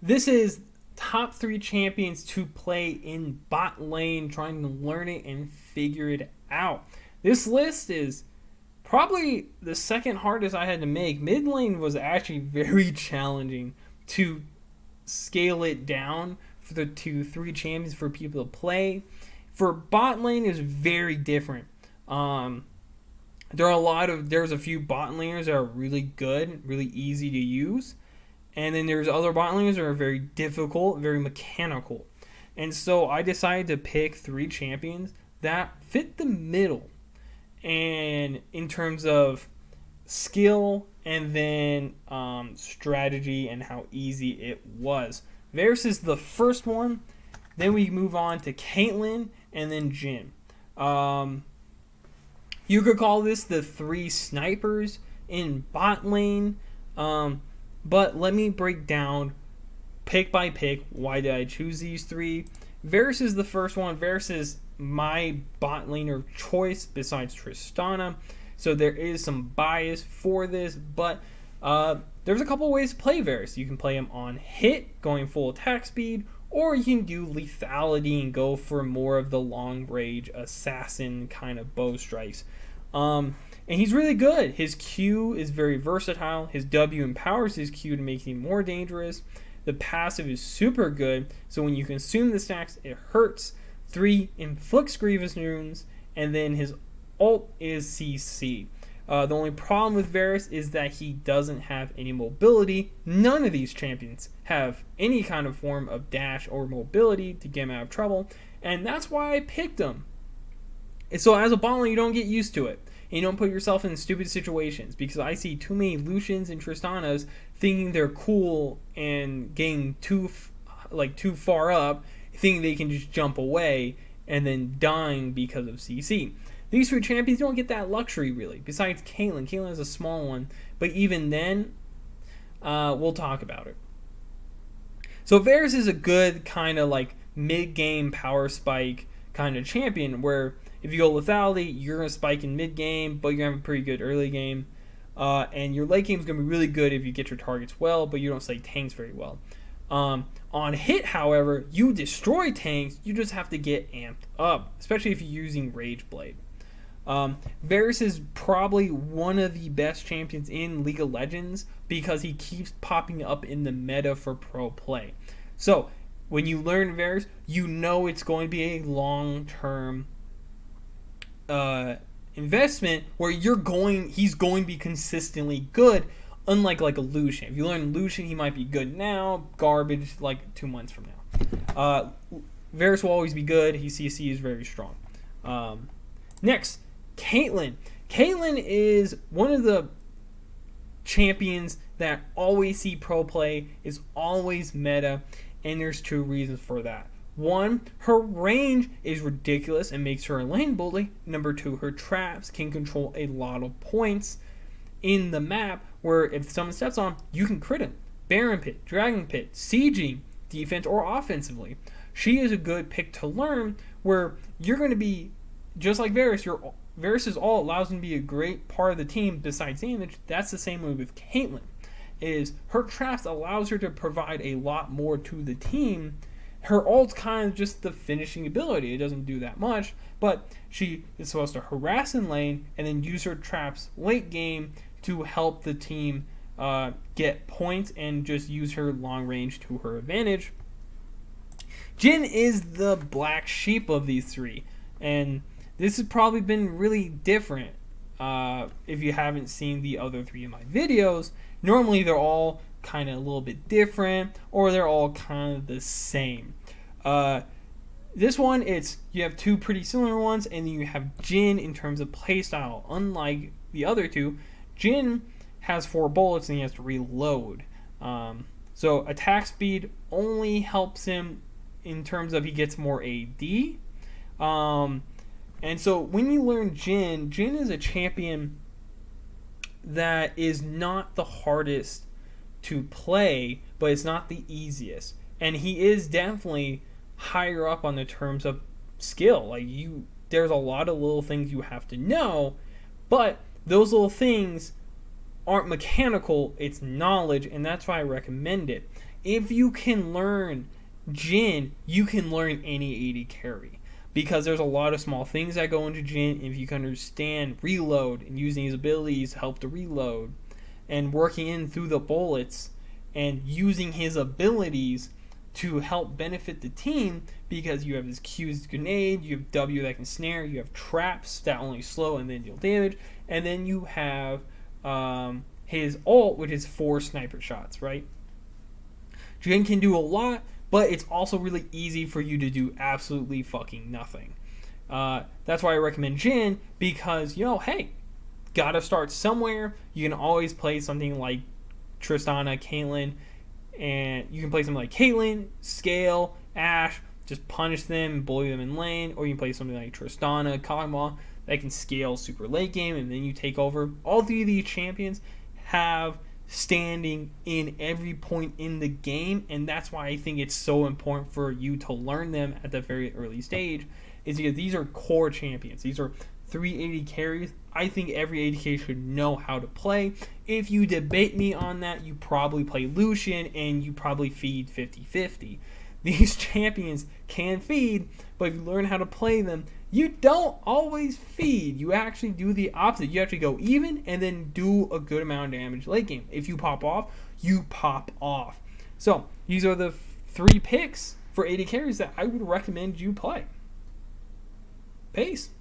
This is top 3 champions to play in bot lane, trying to learn it and figure it out. This list is probably the second hardest I had to make. Mid lane was actually very challenging to scale it down for the 3 champions for people to play. For bot lane is very different. There's a few bot laners that are really good, really easy to use, and then there's other bot laners that are very difficult, very mechanical. And so I decided to pick 3 champions that fit the middle, and in terms of skill and then strategy and how easy it was. Varus is the first one. Then we move on to Caitlyn and then Jhin. You could call this the 3 snipers in bot lane. But let me break down pick by pick why did I choose these 3. Varus is the first one. Varus is my bot laner of choice besides Tristana. So there is some bias for this, but there's a couple ways to play Varus. You can play him on hit, going full attack speed, or you can do lethality and go for more of the long range assassin kind of bow strikes. And he's really good. His Q is very versatile. His W empowers his Q to make him more dangerous. The passive is super good, so when you consume the stacks, it hurts. 3 inflicts grievous wounds, and then his ult is CC. The only problem with Varus is that he doesn't have any mobility. None of these champions have any kind of form of dash or mobility to get him out of trouble, and that's why I picked him. And so as a bot lane, you don't get used to it. And you don't put yourself in stupid situations, because I see too many Lucians and Tristanas thinking they're cool and getting too far up, thinking they can just jump away and then dying because of CC. These 3 champions don't get that luxury, really. Besides Caitlyn. Caitlyn is a small one. But even then, we'll talk about it. So Varus is a good kind of like mid-game power spike kind of champion, where if you go lethality, you're going to spike in mid-game, but you're going to have a pretty good early game. And your late game is going to be really good if you get your targets well, but you don't slay tanks very well. On hit, however, you destroy tanks. You just have to get amped up, especially if you're using Rage Blade. Varus is probably one of the best champions in League of Legends because he keeps popping up in the meta for pro play. So when you learn Varus, you know it's going to be a long-term investment where he's going to be consistently good, unlike like a Lucian. If you learn Lucian, he might be good now, garbage like 2 months from now. Varus will always be good. His CC is very strong. Next, Caitlyn. Caitlyn is one of the champions that always see pro play, is always meta, and there's 2 reasons for that. 1, her range is ridiculous and makes her a lane bully. Number 2, her traps can control a lot of points in the map, where if someone steps on, you can crit him. Baron Pit, Dragon Pit, sieging, defense or offensively. She is a good pick to learn, where you're going to be, just like Varus, Varus's ult allows him to be a great part of the team besides damage. That's the same way with Caitlyn. Is her traps allows her to provide a lot more to the team. Her ult's kind of just the finishing ability. It doesn't do that much, but she is supposed to harass in lane and then use her traps late game to help the team get points and just use her long range to her advantage. Jhin is the black sheep of these 3, and this has probably been really different if you haven't seen the other 3 of my videos. Normally they're all kind of a little bit different, or they're all kind of the same. This one, you have 2 pretty similar ones, and then you have Jhin in terms of playstyle. Unlike the other 2, Jhin has 4 bullets and he has to reload. So attack speed only helps him in terms of he gets more AD. And so when you learn Jhin is a champion that is not the hardest to play, but it's not the easiest. And he is definitely higher up on the terms of skill. Like there's a lot of little things you have to know, but those little things aren't mechanical, it's knowledge, and that's why I recommend it. If you can learn Jhin, you can learn any AD carry. Because there's a lot of small things that go into Jhin. If you can understand reload and using his abilities to help to reload, and working in through the bullets, and using his abilities to help benefit the team, because you have his Q's grenade, you have W that can snare, you have traps that only slow and then deal damage, and then you have his ult, which is 4 sniper shots, right? Jhin can do a lot, but it's also really easy for you to do absolutely fucking nothing. That's why I recommend Jhin, because, hey, gotta start somewhere. You can always play something like Tristana, Caitlyn, and you can play something like Caitlyn, Scale, Ashe, just punish them, bully them in lane, or you can play something like Tristana, Kag'Maw, that can scale super late game, and then you take over. All 3 of these champions have standing in every point in the game, and that's why I think it's so important for you to learn them at the very early stage, is because these are core champions. These are 380 carries. I think every AD should know how to play. If you debate me on that, you probably play Lucian and you probably feed 50-50. These champions can feed, but if you learn how to play them, you don't always feed. You actually do the opposite. You actually go even and then do a good amount of damage late game. If you pop off, you pop off. So these are the 3 picks for AD carries that I would recommend you play. Peace.